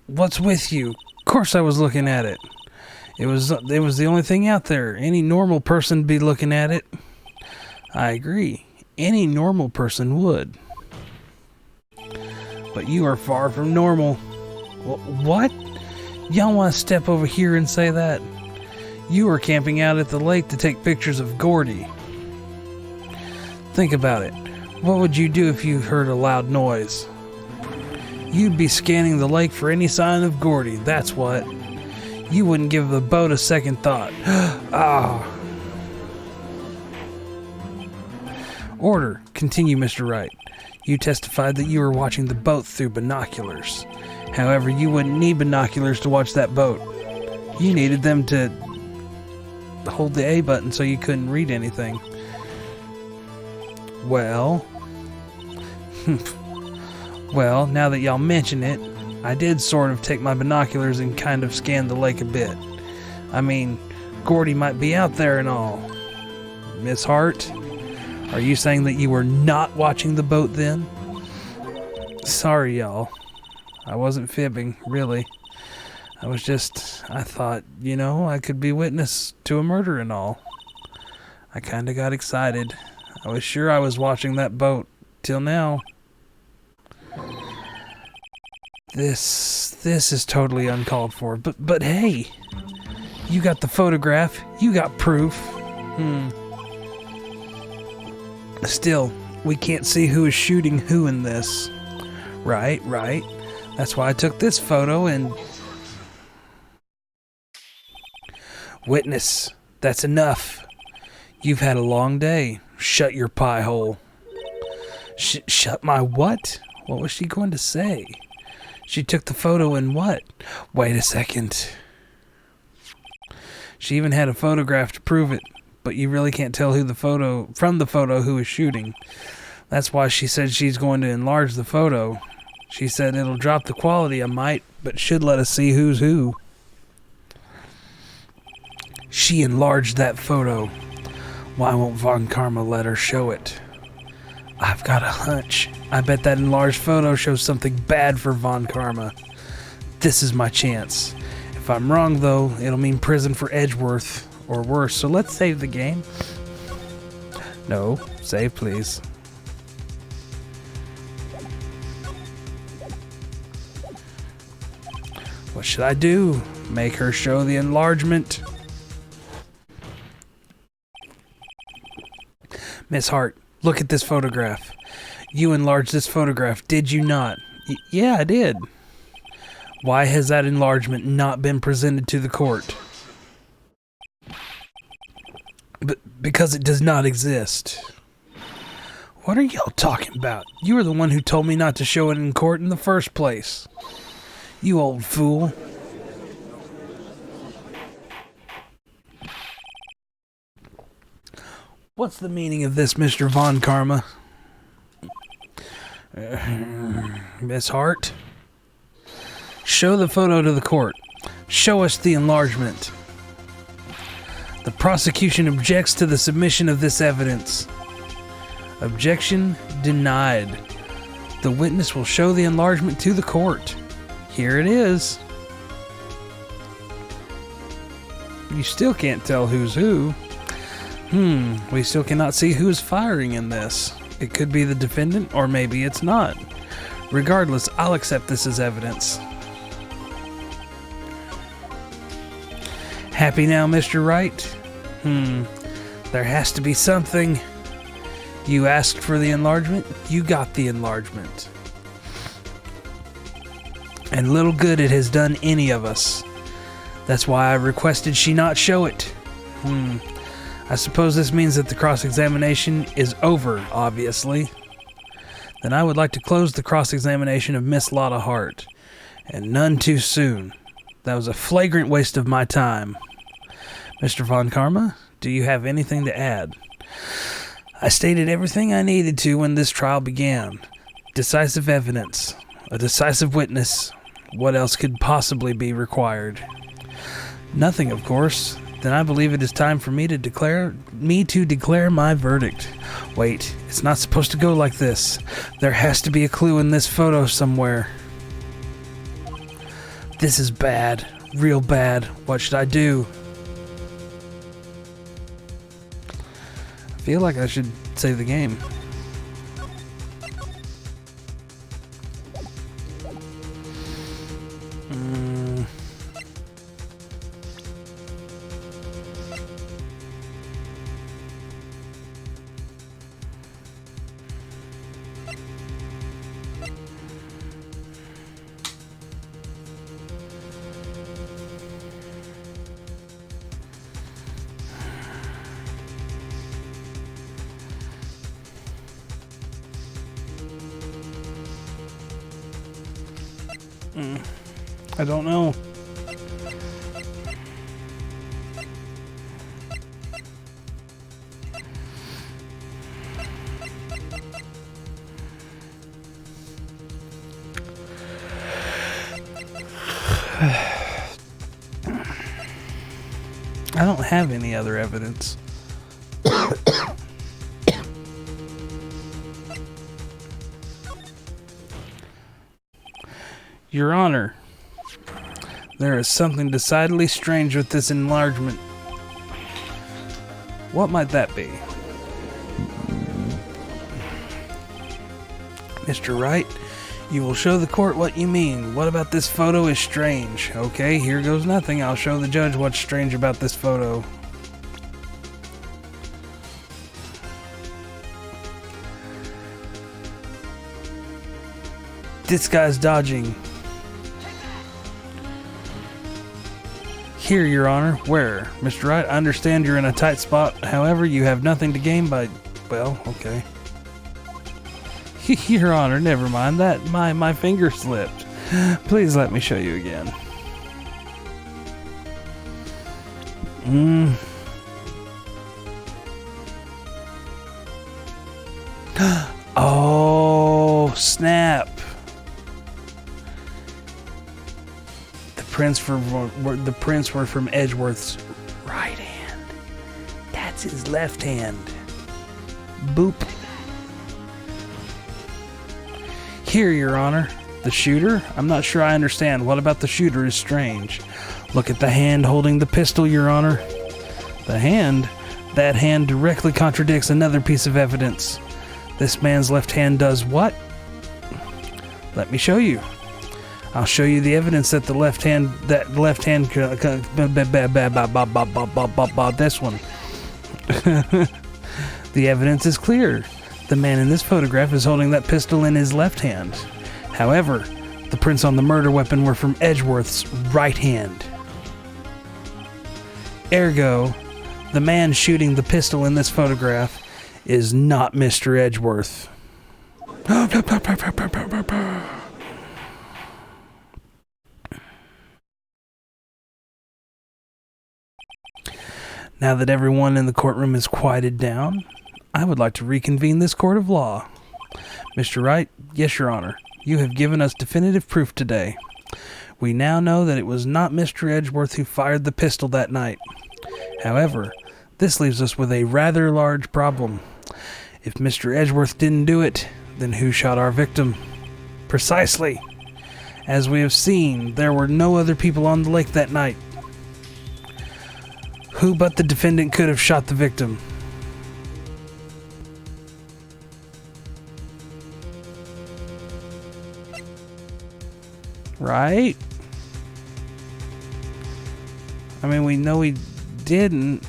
What's with you? Of course I was looking at it. It was the only thing out there. Any normal person would be looking at it. I agree. Any normal person would. But you are far from normal. What? Y'all want to step over here and say that? You were camping out at the lake to take pictures of Gordy. Think about it. What would you do if you heard a loud noise? You'd be scanning the lake for any sign of Gordy, that's what. You wouldn't give the boat a second thought. Ah. Order. Continue, Mr. Wright. You testified that you were watching the boat through binoculars. However, you wouldn't need binoculars to watch that boat. You needed them to hold the A button so you couldn't read anything. Well... well, now that y'all mention it, I did sort of take my binoculars and kind of scan the lake a bit. I mean, Gordy might be out there and all. Miss Hart, are you saying that you were not watching the boat then? Sorry, y'all. I wasn't fibbing, really. I thought, I could be witness to a murder and all. I kinda got excited. I was sure I was watching that boat, till now. This is totally uncalled for, but hey! You got the photograph, you got proof. Still, we can't see who is shooting who in this. Right. That's why I took this photo and... Witness, that's enough. You've had a long day. Shut your pie hole. Shut my what? What was she going to say? She took the photo and what? Wait a second. She even had a photograph to prove it, but you really can't tell who from the photo who is shooting. That's why she said she's going to enlarge the photo. She said it'll drop the quality a mite, but should let us see who's who. She enlarged that photo. Why won't Von Karma let her show it? I've got a hunch. I bet that enlarged photo shows something bad for Von Karma. This is my chance. If If I'm wrong, though, it'll mean prison for Edgeworth or worse. So let's save the game. No, save please. What should I do? Make her show the enlargement. Miss Hart, look at this photograph. You enlarged this photograph, did you not? Yeah, I did. Why has that enlargement not been presented to the court? Because it does not exist. What are y'all talking about? You were the one who told me not to show it in court in the first place. You old fool. What's the meaning of this, Mr. Von Karma? Miss Hart? Show the photo to the court. Show us the enlargement. The prosecution objects to the submission of this evidence. Objection denied. The witness will show the enlargement to the court. Here it is. You still can't tell who's who. We still cannot see who's firing in this. It could be the defendant, or maybe it's not. Regardless, I'll accept this as evidence. Happy now, Mr. Wright? There has to be something. You asked for the enlargement, you got the enlargement. And little good it has done any of us. That's why I requested she not show it. I suppose this means that the cross-examination is over, obviously. Then I would like to close the cross-examination of Miss Lotta Hart. And none too soon. That was a flagrant waste of my time. Mr. Von Karma, do you have anything to add? I stated everything I needed to when this trial began. Decisive evidence. A decisive witness. What else could possibly be required? Nothing, of course. Then I believe it is time for me to declare my verdict. Wait, it's not supposed to go like this. There has to be a clue in this photo somewhere. This is bad. Real bad. What should I do? I feel like I should save the game. I don't know. I don't have any other evidence. Your Honor, there is something decidedly strange with this enlargement. What might that be? Mr. Wright, you will show the court what you mean. What about this photo is strange? Okay, here goes nothing. I'll show the judge what's strange about this photo. This guy's dodging. Here, Your Honor. Where? Mr. Wright, I understand you're in a tight spot. However, you have nothing to gain by... Well, okay. Your Honor, never mind. That my finger slipped. Please let me show you again. Oh, snap. The prints were from Edgeworth's right hand. That's his left hand. Boop. Here, Your Honor. The shooter? I'm not sure I understand. What about the shooter is strange? Look at the hand holding the pistol, Your Honor. The hand? That hand directly contradicts another piece of evidence. This man's left hand does what? Let me show you. I'll show you the evidence that the left hand, this one. The evidence is clear. The man in this photograph is holding that pistol in his left hand. However, the prints on the murder weapon were from Edgeworth's right hand. Ergo, the man shooting the pistol in this photograph is not Mr. Edgeworth. Now that everyone in the courtroom is quieted down, I would like to reconvene this court of law. Mr. Wright, yes, Your Honor, you have given us definitive proof today. We now know that it was not Mr. Edgeworth who fired the pistol that night. However, this leaves us with a rather large problem. If Mr. Edgeworth didn't do it, then who shot our victim? Precisely. As we have seen, there were no other people on the lake that night. Who but the defendant could have shot the victim? Right? I mean, we know he didn't.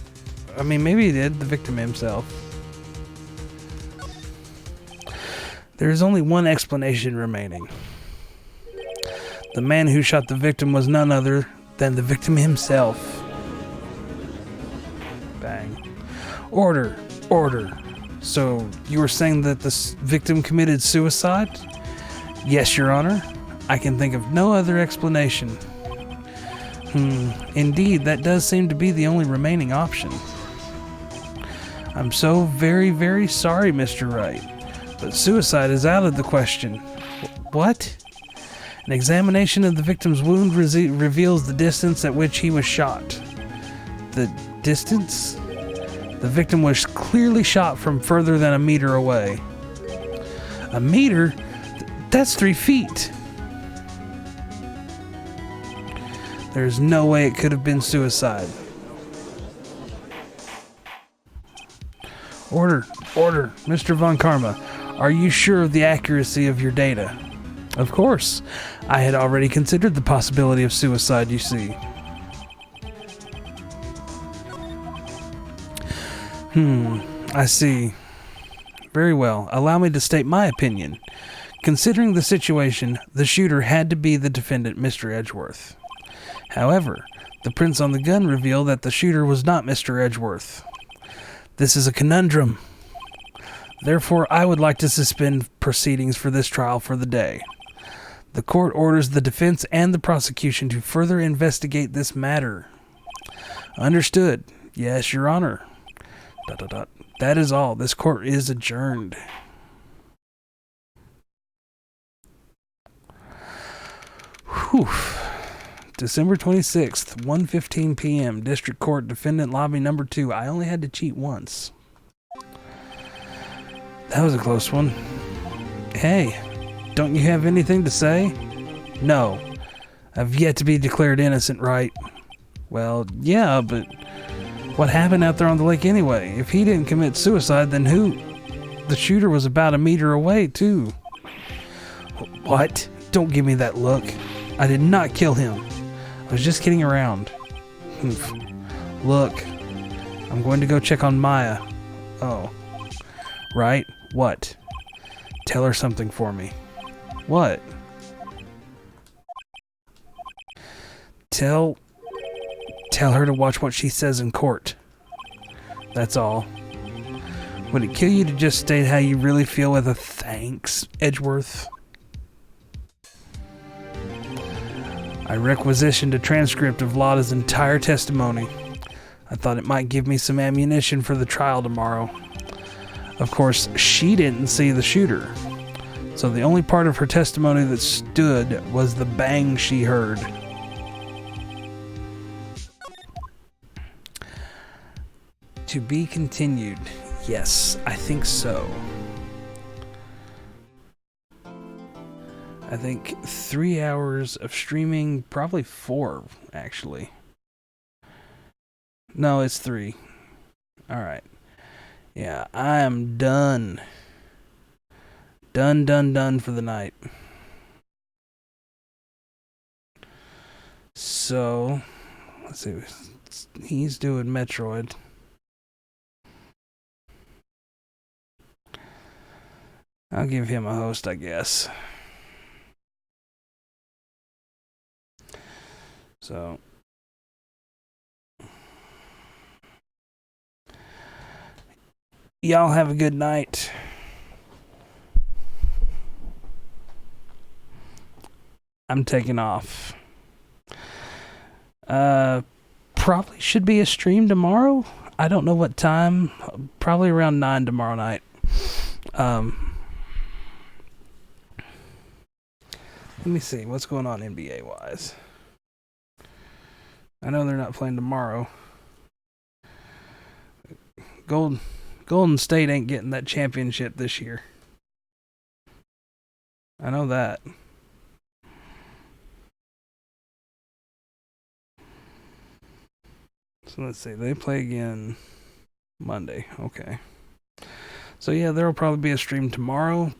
I mean, maybe he did, the victim himself. There is only one explanation remaining. The man who shot the victim was none other than the victim himself. Bang. Order. Order. So, you were saying that the victim committed suicide? Yes, Your Honor. I can think of no other explanation. Indeed, that does seem to be the only remaining option. I'm so very, very sorry, Mr. Wright, but suicide is out of the question. What? An examination of the victim's wound reveals the distance at which he was shot. The distance? The victim was clearly shot from further than a meter away. A meter? That's 3 feet. There's no way it could have been suicide. Order. Order. Mr. Von Karma, are you sure of the accuracy of your data? Of course. I had already considered the possibility of suicide, you see. I see. Very well. Allow me to state my opinion. Considering the situation, the shooter had to be the defendant, Mr. Edgeworth. However, the prints on the gun reveal that the shooter was not Mr. Edgeworth. This is a conundrum. Therefore, I would like to suspend proceedings for this trial for the day. The court orders the defense and the prosecution to further investigate this matter. Understood. Yes, Your Honor. ... That is all. This court is adjourned. Whew. December 26th, 1:15 p.m. District Court, Defendant Lobby Number 2. I only had to cheat once. That was a close one. Hey, don't you have anything to say? No. I've yet to be declared innocent, right? Well, yeah, but what happened out there on the lake anyway? If he didn't commit suicide, then who? The shooter was about a meter away, too. What? Don't give me that look. I did not kill him. I was just kidding around. Look, I'm going to go check on Maya. Oh. Right? What? Tell her something for me. What? Tell her to watch what she says in court. That's all. Would it kill you to just state how you really feel with a thanks, Edgeworth? I requisitioned a transcript of Lotta's entire testimony. I thought it might give me some ammunition for the trial tomorrow. Of course, she didn't see the shooter, so the only part of her testimony that stood was the bang she heard. To be continued. Yes, I think so. I think 3 hours of streaming, probably 4, actually. No, it's 3. Alright. Yeah, I am done. Done for the night. So, let's see. He's doing Metroid. I'll give him a host, I guess. So, y'all have a good night. I'm taking off. Probably should be a stream tomorrow. I don't know what time. Probably around 9 tomorrow night. Let me see what's going on NBA wise. I know they're not playing tomorrow. Golden State ain't getting that championship this year. I know that. So let's see. They play again Monday. Okay. So yeah, there will probably be a stream tomorrow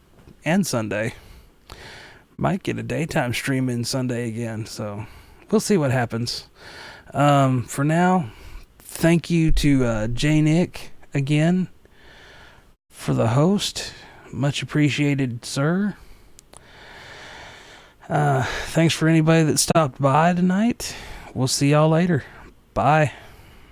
and Sunday. Might get a daytime stream in Sunday again. So we'll see what happens. For now, thank you to J Nick again for the host. Much appreciated, sir. Thanks for anybody that stopped by tonight. We'll see y'all later. Bye.